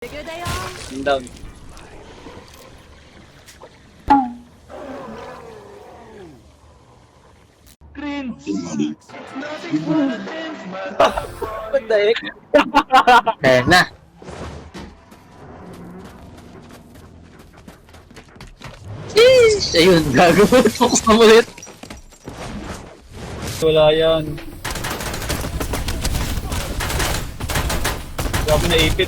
Bigger they are. Yung down. What the heck? Ayan na. Sheesh! Ayun, gago. Focus na ulit. Wala yan. Grabe na ipit.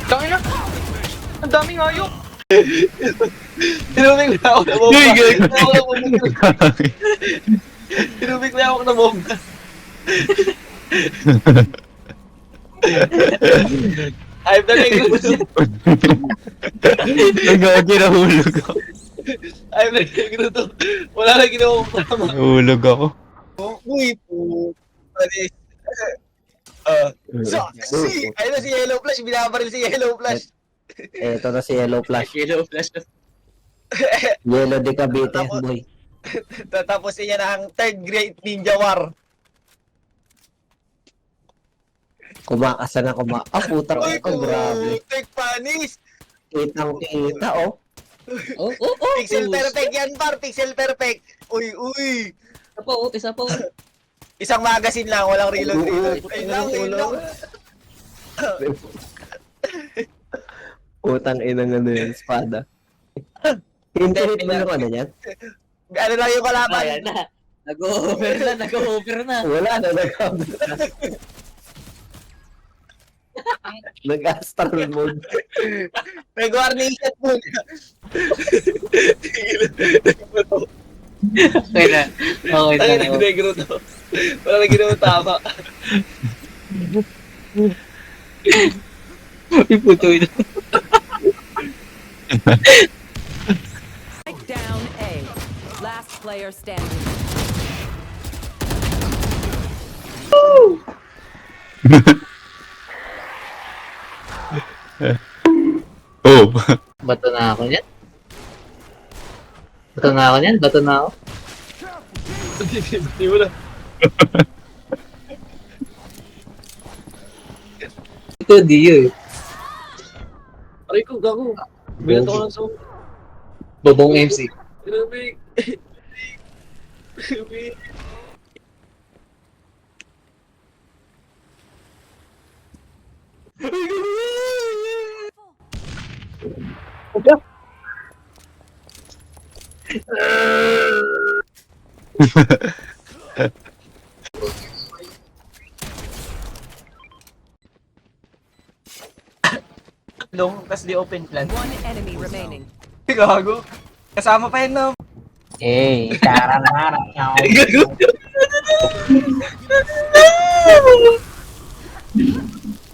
Tangina! Ang daming hayop! Tinubig na ako na bomba. Tinubig na ako na bomba. Hype na lang yung Nagagi, nahulog ako. Hype na lang yung to. Wala na ginawa ko tama. Nahulog ako. Uy po. Panis. Si! Ayun na si Yellow Flash. Binabaril si Yellow Flash. Eto na si Yellow Flash. Yellow Flash. Yellow de Cavite, boy. Tapos niya na ang third great ninja war. Kumakasa na Ah, putang Uy, ko, grabe. Take panis! Kitang kita, oh. Pixel perfect yan, par. Pixel perfect. Uy. Isa pa, isa pa. Isang magazine lang, walang reload. Ayun lang. Utang inang ano yun, espada. Infinite mo yung ano yan? Ano lang yung kalaban? Ayan na. Nag-over na. Wala na, nag-astral mode. Nag-warning shot mo. Okay na. Okay Ay, na. nag-negro to. Wala na ginawa tama. Iputo ito. Down A. Last player standing. Oh. Bato na ako niyan. Bato na ako. Hindi mo na. Ito, Dio eh. Aray ko, gago. Binato ko lang sa... Bobong MC. Grabe. Long, tas di open plan. One enemy remaining. Gago. Kasama pa yun, no? Eh, karanara.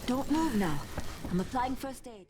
Don't move now. I'm applying first aid.